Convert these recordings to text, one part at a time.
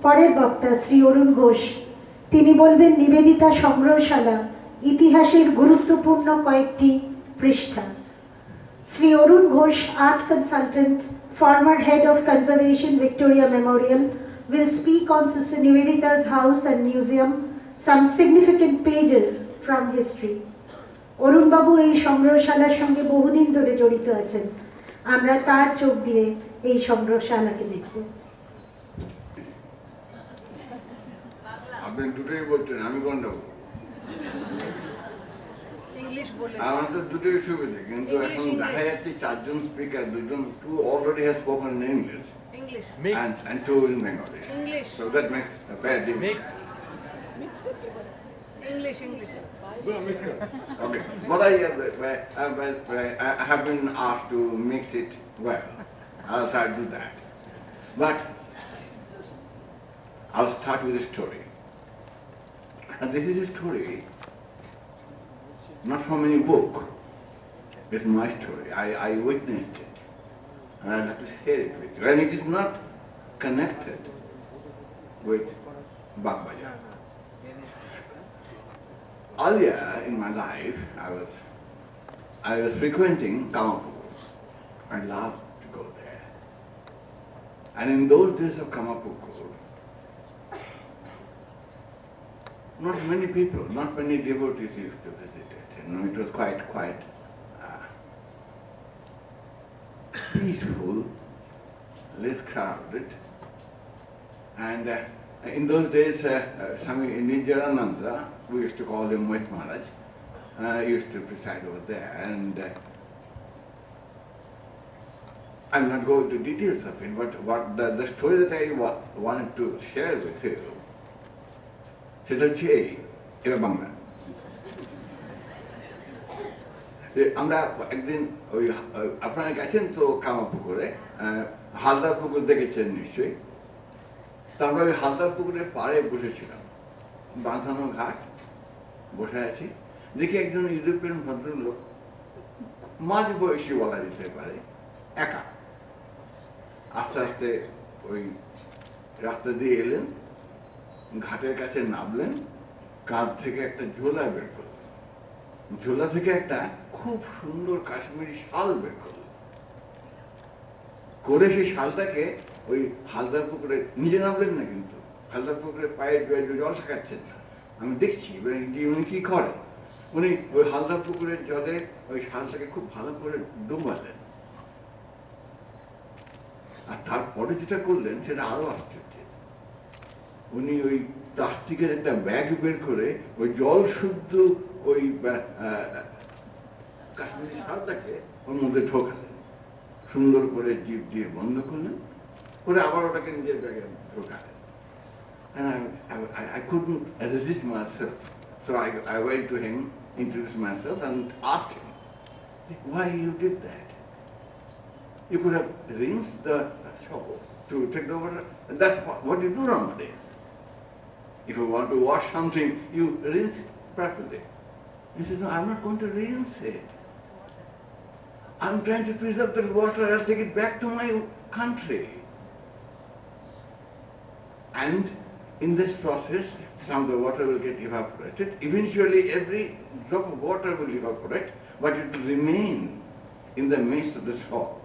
পরের বক্তা শ্রী অরুণ ঘোষ, তিনি বলবেন নিবেদিতা সংগ্রহশালা ইতিহাসের গুরুত্বপূর্ণ কয়েকটি পৃষ্ঠা। শ্রী অরুণ Ghosh, art consultant, former head of conservation Victoria Memorial, will speak on Sister Nivedita's house and museum, some significant pages from history. অরুণ বাবু এই সংগ্রহশালার সঙ্গে বহুদিন ধরে জড়িত আছেন। আমরা তার চোখ দিয়ে এই সংগ্রহশালাকে দেখব। আপনি দুটোই বলছেন, আমি কোনটা বলবো? ইংলিশ বলে আমার তো দুটোই সুবিধা, কিন্তু এখন দেখা যাচ্ছে চারজন speaker, two already have spoken in English. English. And two in Bengali. English. So that makes a bad difference. English. Okay. But I have been asked to mix it well. I'll try to do that. But I'll start with a story. And this is a story not from any book. It's my story. I witnessed it. And I'd like to share it with you. And it is not connected with Bagbajar. Earlier in my life, I was frequenting Kamapukur. I loved to go there. And in those days of Kamapukur, not many people, not many devotees used to visit it. It was quite peaceful, less crowded. And in those days, Swami Nijarananda, we used to call him Mohit Maharaj, used to preside over there. And I'm not going to details of it, but the story that I wanted to share with you, সেটা হচ্ছে এবার বাংলা। আমরা একদিন ওই আপনারা গেছেন তো কামাপুকুরে, হালদার পুকুর দেখেছেন নিশ্চয়ই। তো আমরা ওই হালদার পুকুরের পাড়ে বসেছিলাম, বাঁধানো ঘাট, বসে আছি। দেখি একজন ইউরোপিয়ান ভদ্রলোক, মাঝ বয়সী বলা যেতে পারে, একা আস্তে আস্তে ওই রাস্তা দিয়ে এলেন, ঘাটের কাছে নামলেন, কাঁধ থেকে একটা ঝোলা বের করলেন, ঝোলা থেকে একটা খুব সুন্দর কাশ্মীরি শাল বের করলেন, করে সেই শালটাকে ওই হালদার পুকুরে, নিজে নামলেন না কিন্তু, হালদার পুকুরে পায়ে জল শেখাচ্ছেন না, আমি দেখছি উনি কি করেন। উনি ওই হালদার পুকুরের জলে ওই শালটাকে খুব ভালো করে ডুবালেন, আর তারপরে যেটা করলেন সেটা আরো আশ্চর্য। উনি ওই প্লাস্টিকের একটা ব্যাগ বের করে ওই জল শুদ্ধ ওই কাশ্মীরি শালটাকে ওর মধ্যে ঢোকালেন, সুন্দর করে জিপ দিয়ে বন্ধ করলেন, করে আবার ওটাকে নিজের ব্যাগে ঢোকালেন। And I couldn't resist myself, so I went to him, introduced myself, and asked him why you did that. You could have rinsed the shawl to take the water. That's what you do nowadays. If you want to wash something, you rinse it properly. He said, no, I'm not going to rinse it. I'm trying to preserve the water. I'll take it back to my country. And in this process, some of the water will get evaporated. Eventually, every drop of water will evaporate, but it will remain in the midst of the soil.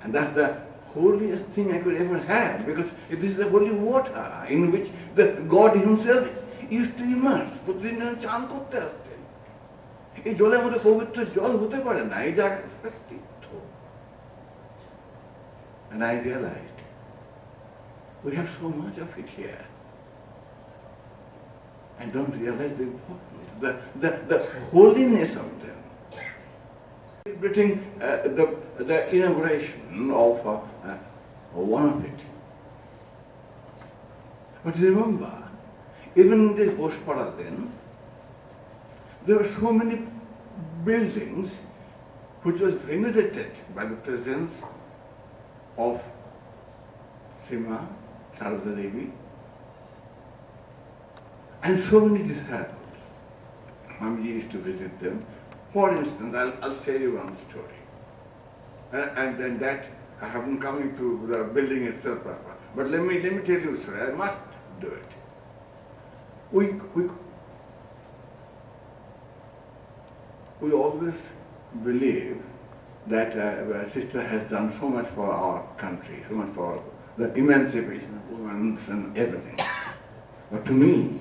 And that's the holiest thing I could ever have, because it is the holy water in which the God himself used to immerse. প্রতিদিন চান করতে আসতেন। এই জলের মধ্যে পবিত্র জল হতে পারে না, এই জায়গাটা তীর্থ। And I realized we have so much of it here, and don't realize the importance, the holiness of them. Celebrating the inauguration of one of it. But remember, even in this Boshpara then, there were so many buildings which was venerated by the presence of Sima, Sharada Devi, and so many disciples. Swamiji used to visit them. For instance, I'll tell you one story. And then that I haven't come into the building itself, but let me tell you, sir, I must do it. We always believe that sister has done so much for our country, so much for the emancipation of women and everything. But to me,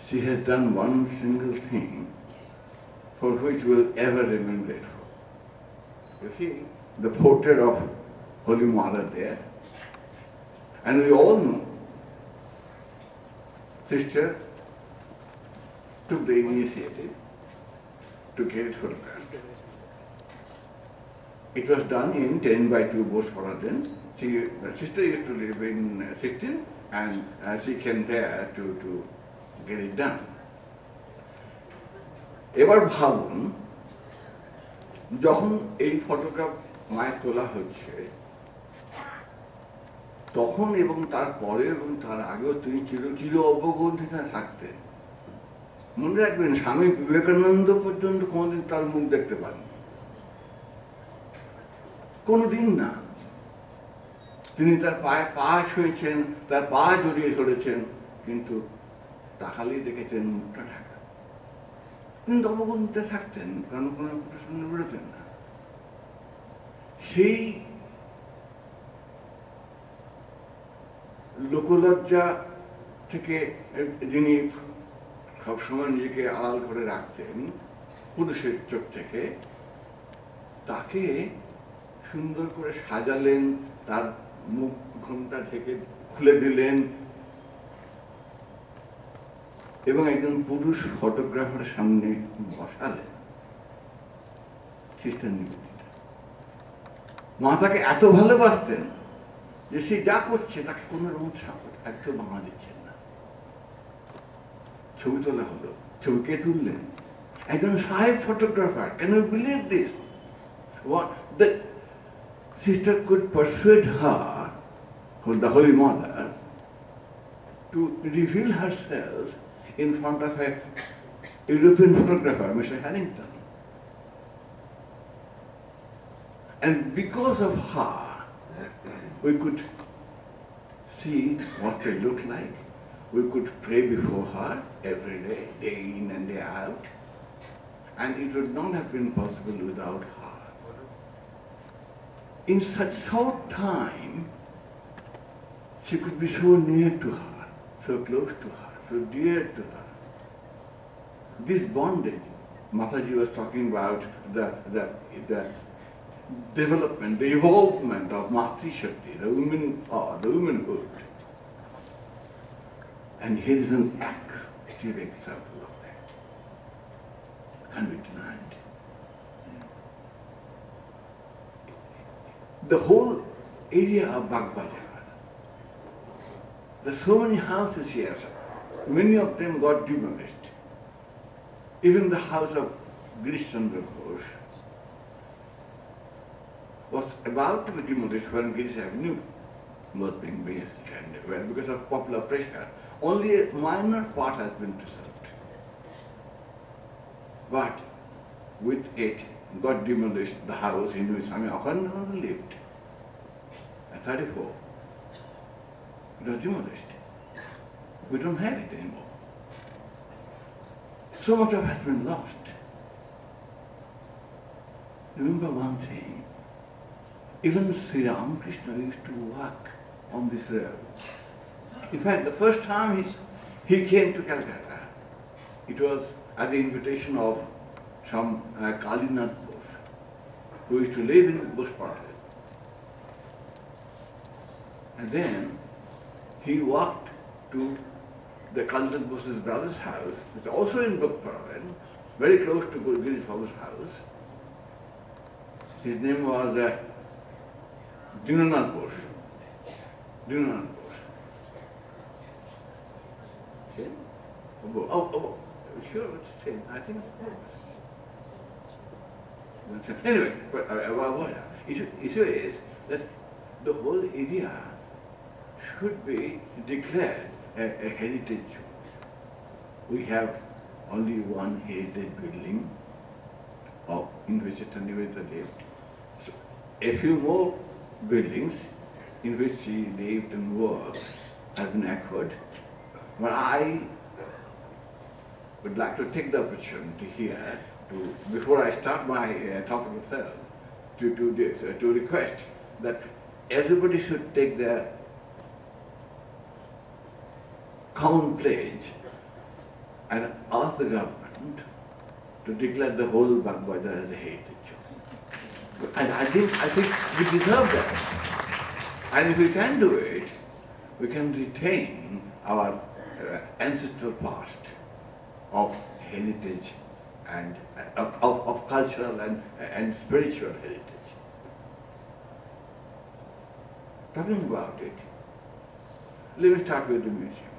she has done one single thing for which we'll ever remain grateful. You see, the portrait of Holy Mother there, and we all know sister took the initiative to get it photographed. It was done in 10 by 2 Bosphorus. Sister used to live in 16 and she came there to get it done. এবার ভাবুন যখন এই photograph মায়ের তোলা হচ্ছে তখন এবং তারপরে এবং তার আগেও তিনি চির অবগণ্ঠিতা থাকতেন। মনে রাখবেন স্বামী বিবেকানন্দ পর্যন্ত কোনোদিন তার মুখ দেখতে পাননি, কোনোদিন না। তিনি তার পায়ে পা ছুঁয়েছেন, তার পা জড়িয়ে ধরেছেন, কিন্তু তাকালেই দেখেছেন মুখটা ঢাকা। তিনি অবগণ্ঠিতা থাকতেন, কারণ কোনো প্রশ্ন বেরোতেন না। সেই লোকলজ্জা থেকে যিনি সবসময় নিজেকে আড়াল করে রাখতেন পুরুষের চোখ থেকে, তাকে সুন্দর করে সাজালেন, তার মুখ ঘোমটা ঢেকে খুলে দিলেন এবং একজন পুরুষ ফটোগ্রাফার সামনে বসালেন। সিস্টার নিবেদিতা মা তাকে এত ভালোবাসতেন যে সে যা করছে তাকে কোন রকম একটু ভাঙা দিচ্ছেন না। ছবি তোলা হলো, ছবি কে তুললেন? একজন সাহেব photographer. Can you believe this? What the sister could persuade her, the Holy Mother, to reveal herself in front of a European photographer, Mr. Harrington. And because of her, we could see what they look like. We could pray before her every day, day in and day out. And it would not have been possible without her. In such short time, she could be so near to her, so close to her, so dear to her. This bondage, Mataji was talking about the development, the evolvement of Matri Shakti, the womanhood. And here is an active example of that. Can be denied. The whole area of Bagbajar, there are so many houses here, many of them got demolished. Even the house of Girish Chandra Ghosh was about to be demolished when Girish Avenue was being built, and well, because of popular pressure, only a minor part has been preserved. But with it got demolished the house in which Swami Akhandananda lived at 34. It was demolished. We don't have it anymore. So much of it has been lost. Remember one thing, even Sri Ramakrishna used to walk on this road. In fact, the first time he came to Calcutta, it was at the invitation of some Kalinath Ghosh, who used to live in Bosphorus. And then he walked to the Kalinath Ghosh's brother's house, which is also in Bosphorus, very close to Girish Babu's house. His name was Dinanath Ghosh. Dinanath Ghosh. Okay? Oh, sure, it's the same. I think it's anyway, but issue is that the whole area should be declared a heritage. We have only one heritage building in which Nivedita lived. So a few more buildings in which she lived and worked has been acquired. But I would like to take the opportunity here to, before I start my talk itself, to request that everybody should take their common pledge and ask the government to declare the whole Bagbajar as a heritage. And I think we deserve that. And if we can do it, we can retain our ancestral past of heritage and of cultural and spiritual heritage. Talking about it, let me start with the museum,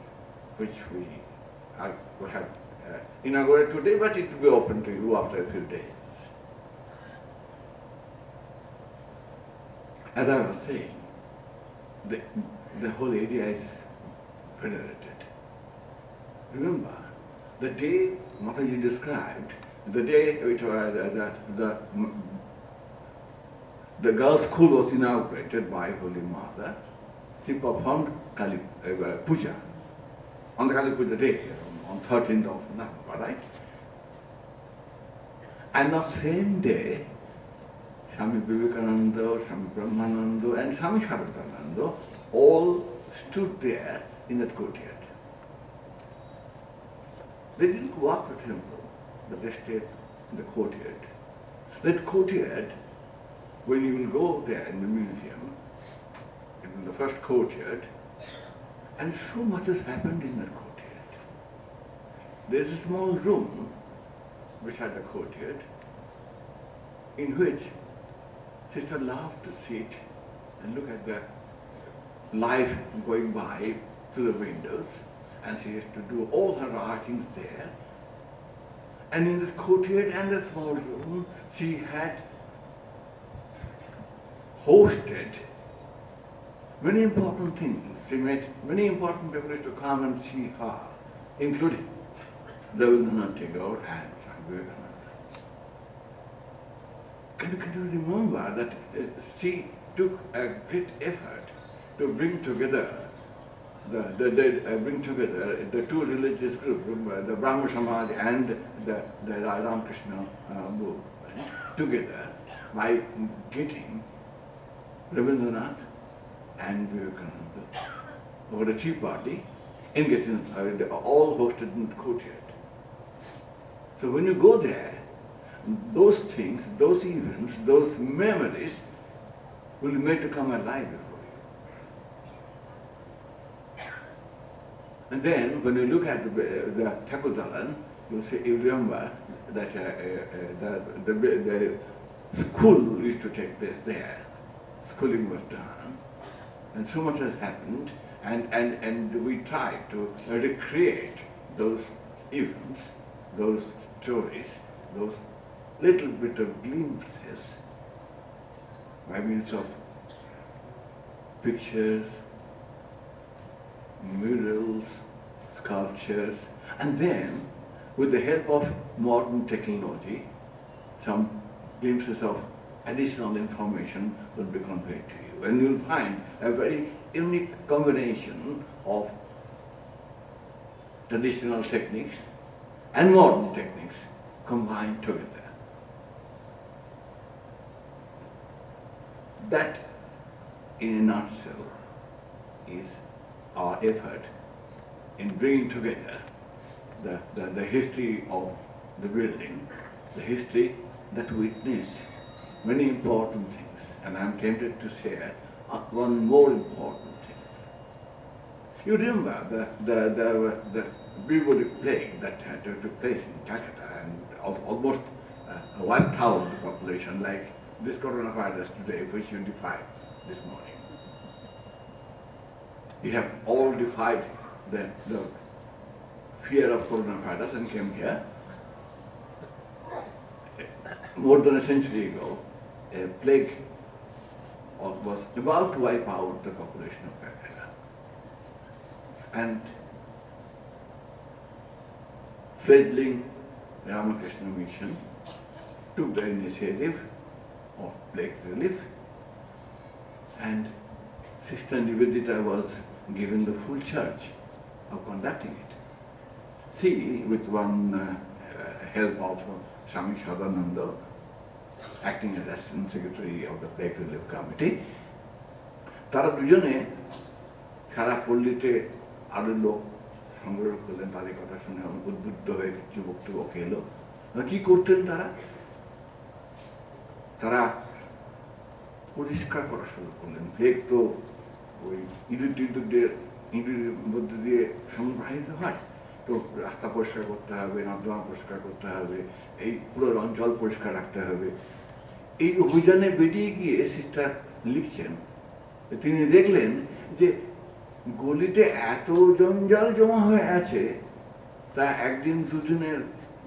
which we have inaugurated today, but it will be open to you after a few days. As I was saying, the whole area is venerated. Remember, the day Mataji described, the day it was, the girls' school was inaugurated by Holy Mother, she performed Kali Puja on the Kali Puja day, on 13th of November, right? And on the same day, Swami Vivekananda, Swami Brahmananda, and Swami Sharadananda all stood there in that courtyard. They didn't walk the temple, but they stayed in the courtyard. That courtyard, when you will go there in the museum, in the first courtyard, and so much has happened in that courtyard. There is a small room beside the courtyard in which Sister loved to sit and look at the life going by through the windows, and she used to do all her writings there. And in the courtyard and the small room, she had hosted many important things. She made many important people to come and see her, including Rabindranath Tagore and Swami Vivekananda. Can you remember that she took a great effort to bring together the two religious groups, the Brahmo Samaj and the Ramakrishna movement, together by getting Rabindranath and Vivekananda over a tea party and getting all hosted in the courtyard. So when you go there, those things, those events, those memories will be made to come alive before you. And then when you look at the Thakurdalan, you remember that the school used to take place there. Schooling was done, and so much has happened, and we tried to recreate those events, those stories, those little bit of glimpses by means of pictures, murals, sculptures, and then with the help of modern technology, some glimpses of additional information will be conveyed to you. And you'll find a very unique combination of traditional techniques and modern techniques combined together. That, in a nutshell, is our effort in bringing together the history of the building, the history that witnessed many important things. And I'm tempted to share one more important thing. You remember the bubonic plague that took place in Calcutta and almost wiped out the population, like this coronavirus today, which you defied this morning. You have all defied the fear of coronavirus and came here. More than a century ago, a plague was about to wipe out the population of Calcutta. And fledgling Ramakrishna mission took the initiative of plague relief and Sister Nivedita was given the full charge of conducting it. She, with one help of Swami Sadananda, acting as Assistant Secretary of the Plague Relief Committee, তারা দুজনে সারা পল্লীতে আরো লোক সংগ্রহ করলেন, তাদের কথা শুনে উদ্বুদ্ধ হয়ে যুবক যুবক এলো। কি করতেন তারা? তারা পরিষ্কার করা শুরু করলেন। ভেগ তো ওই ইঁদুর মধ্যে দিয়ে সংগ্রহিত হয়, তো রাস্তা পরিষ্কার করতে হবে, নর্দমা পরিষ্কার করতে হবে, এই পুরো অঞ্চল পরিষ্কার রাখতে হবে। এই অভিযানে বেরিয়ে গিয়ে সিস্টার লিখছেন, তিনি দেখলেন যে গলিতে এত জঞ্জাল জমা হয়ে আছে, তা একদিন দুদিনের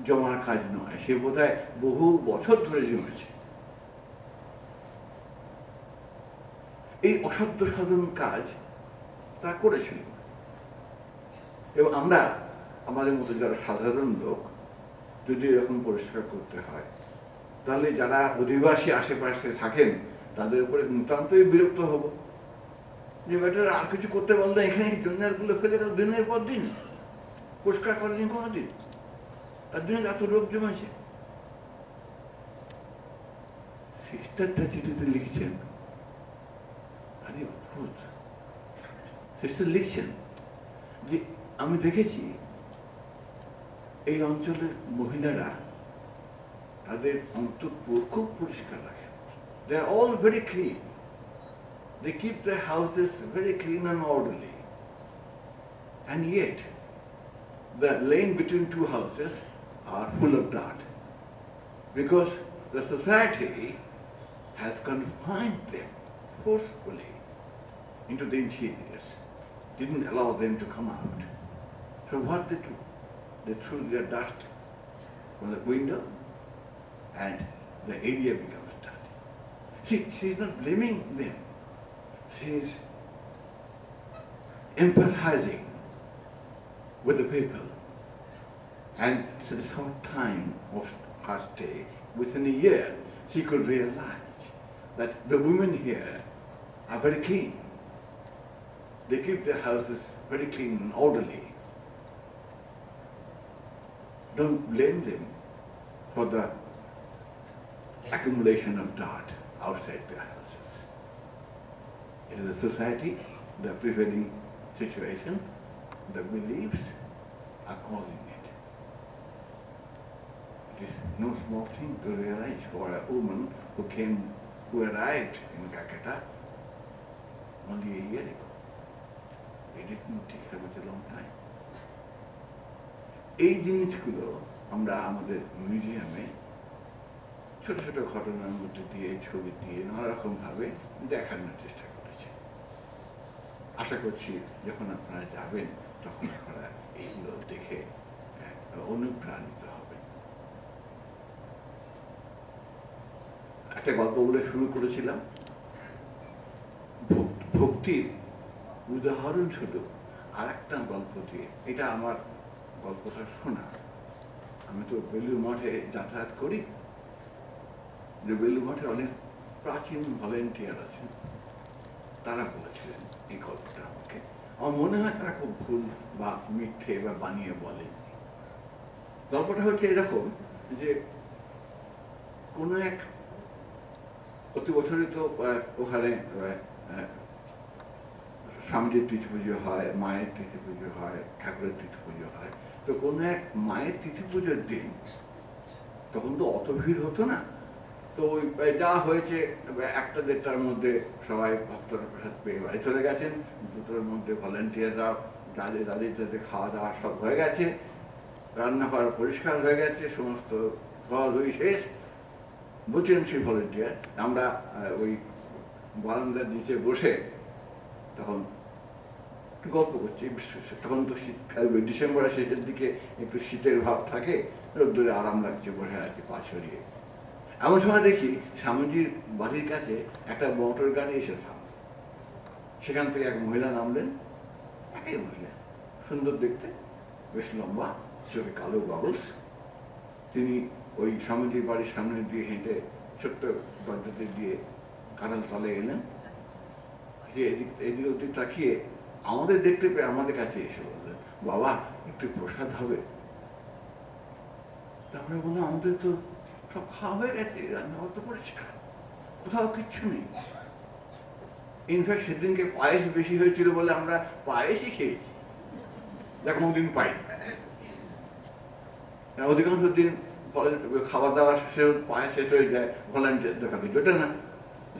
জমার কাজ নয়, সে বোধহয় বহু বছর ধরে জমেছে। এই অসাধ্য সাধন কাজ তারা করেছিলেন। এবং আমরা আমাদের মতো যারা সাধারণ লোক যদি এরকম পরিষ্কার করতে হয়, তাহলে যারা অধিবাসী আশেপাশে থাকেন তাদের উপরে নিতান্তই বিরক্ত হব, যে বেটার আর কিছু করতে বলতে এখানে জঞ্জালগুলো ফেলে গেল দিনের পর দিন, পরিষ্কার করেনি কোনোদিন, তার জন্য এত রোগ জমেছে। সিস্টারটা চিঠিতে লিখছেন, আরে অদ্ভুত, সিস্টার লিখছেন যে আমি দেখেছি এই অঞ্চলের মহিলারা তাদের অন্তঃপুর খুব পরিষ্কার রাখেন। They are all very clean. They keep their houses very clean and orderly. And yet, the lane between two houses are full of dirt. Because the society has confined them forcefully into the interiors, didn't allow them to come out. So what they do? They threw their dust from the window and the area becomes dirty. She is not blaming them. She is empathizing with the people. And it's a short time of her stay, within a year, she could realize that the women here are very clean. They keep their houses very clean and orderly. Don't blame them for the accumulation of dirt outside their houses. It is the society, the prevailing situation, the beliefs are causing it. It is no small thing to realize for a woman who arrived in Calcutta only a year ago. It didn't take her much a long time. এই জিনিসগুলো আমরা আমাদের মিউজিয়ামে ছোট ছোট ঘটনার মধ্যে দিয়ে, ছবি দিয়ে, নানা রকম ভাবে দেখানোর চেষ্টা করেছি। আশা করছি যখন আপনারা যাবেন তখন আপনারা এইগুলো দেখে অনুপ্রাণিত হবেন। একটা গল্প বলে শুরু করেছিলাম, ভক্তির উদাহরণ শুধু আর একটা গল্প দিয়ে। এটা আমার গল্পটা শোনা, আমি তো বেলুড় মঠে যাতায়াত করি, যে বেলুড় মঠে অনেক প্রাচীন ভলেন্টিয়ার আছেন, তারা বলেছিলেন এই গল্পটা আমাকে। আমার মনে হয় তারা খুব ভুল বা মিথ্যে বা বানিয়ে বলে। গল্পটা হচ্ছে এরকম যে কোনো এক প্রতি বছরই তো ওখানে স্বামীজির তিথি পুজো হয়, মায়ের তিথি পুজো হয়, ঠাকুরের তিথি পুজো হয়। তো কোনো এক মায়ের তিথি পুজোর দিন, তখন তো অত ভিড় হতো না, তো ওই যা হয়েছে 1টা-1:30টার মধ্যে সবাই ভক্তরা প্রসাদ পেয়ে বাড়ি চলে গেছেন। 2টার মধ্যে ভলেন্টিয়াররা যাদের খাওয়া দাওয়া সব হয়ে গেছে, রান্নাঘর পরিষ্কার হয়ে গেছে, সমস্ত ধোয়াধুয়ি শেষ। বুঝছেন সেই ভলেন্টিয়ার, আমরা ওই বারান্দার নিচে বসে তখন গল্প করছি। তখন তো শীতকাল, ডিসেম্বরের শেষের দিকে একটু শীতের ভাব থাকে, রোদ্দুরে আরাম লাগছে, বসে আছি পা ছড়িয়ে। এমন সময় দেখি স্বামীজির বাড়ির কাছে একটা মোটর গাড়ি এসে থামল। সেখান থেকে এক মহিলা নামলেন, একই মহিলা, সুন্দর দেখতে, বেশ লম্বা, চোখে কালো গগলস। তিনি ওই স্বামীজির বাড়ির সামনে দিয়ে হেঁটে ছোট্ট দরজাতে দিয়ে কাঁঠাল তলে এলেন, যে এদিক ওদিক তাকিয়ে আমাদের দেখতে পেয়ে আমাদের কাছে এসে বললেন, বাবা একটু প্রসাদ হবে? তারপরে বললাম, আমাদের তো সব খাওয়া হয়ে গেছে, রান্নাঘর তো পরিষ্কার, কোথাও কিচ্ছু নেই। ইনফ্যাক্ট সেদিনকে পায়েস বেশি হয়েছিল বলে আমরা পায়েসই খেয়েছি, যা কোনোদিন পাই। অধিকাংশ দিন খাওয়া দাওয়া শেষে পায়েস শেষ হয়ে যায়, ভলান্টিয়ার দেখাবে, যেটা না,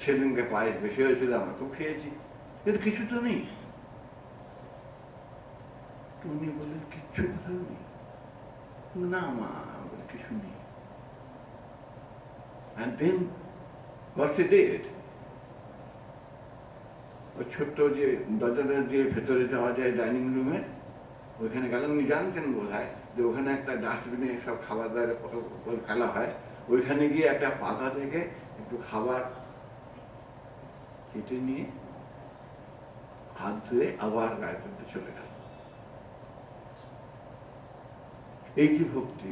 সেদিনকে পায়েস বেশি হয়েছিল, আমরা খুব খেয়েছি, কিন্তু কিছু তো নেই। উনি বললেন, কিচ্ছু কোথাও নেই? না মা, কিছু নেই। And then what they did, ওই ছোট্ট যে দরজাটা দিয়ে ভেতরে যাওয়া যায় ডাইনিং রুমে, ওইখানে গেলাম। উনি জানতেন বোধ হয় যে ওখানে একটা ডাস্টবিনে সব খাবার দাবার ফেলা হয়। ওইখানে গিয়ে একটা পাতা থেকে একটু খাবার কেটে নিয়ে হাত ধুয়ে আবার গায়ে তুলতে চলে গেল। এই যে ভক্তি,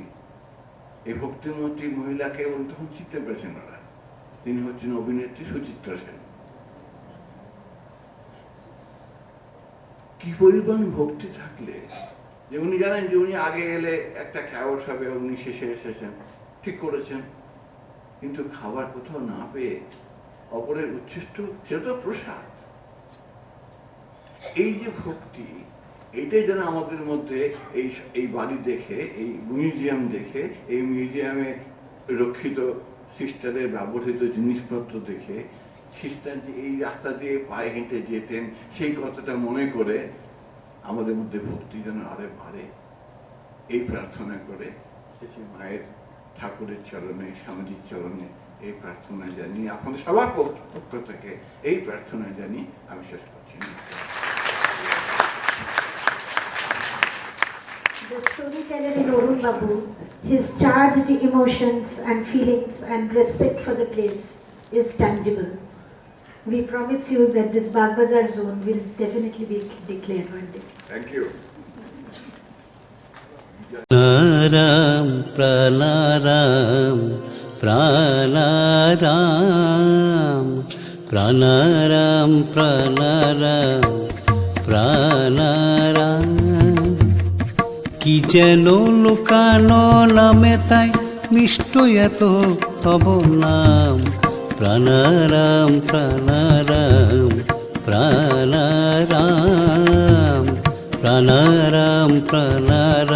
এই ভক্তিমতী মহিলাকে তখন চিনতে পেরেছেন ওরা। তিনি হচ্ছেন অভিনেত্রী সুচিত্রা সেন। কি পরিমাণ ভক্তি থাকলে যে উনি জানেন যে উনি আগে এলে একটা খাওয়ার হবে, উনি শেষে এসেছেন, ঠিক করেছেন, কিন্তু খাবার কোথাও না পেয়ে অপরের উচ্ছিষ্ট, সেটা তো প্রসাদ। এই যে ভক্তি, এইটাই যেন আমাদের মধ্যে এই বাড়ি দেখে, এই মিউজিয়াম দেখে, এই মিউজিয়ামে রক্ষিত সিস্টারের ব্যবহৃত জিনিসপত্র দেখে, সিস্টার যে এই রাস্তা দিয়ে পায়ে হেঁটে যেতেন, সেই কথাটা মনে করে আমাদের মধ্যে ভক্তি যেন আরে বাড়ে, এই প্রার্থনা করে শেষে মায়ের, ঠাকুরের চরণে, স্বামীজির চরণে এই প্রার্থনা জানি, আপনাদের সবার পক্ষ থেকে এই প্রার্থনা জানি আমি শেষ করছি। The storyteller in Arun Babu, his charged emotions and feelings and respect for the place is tangible. We promise you that this Bagbazar zone will definitely be declared one day. Thank you. Pranaram, pranaram, pranaram, pranaram, pranaram, pranaram. কি যেন লুকানো নামে তাই মিষ্ট এত তব নাম। প্রাণারাম প্রাণারাম প্রাণারাম প্রাণারাম প্রাণারাম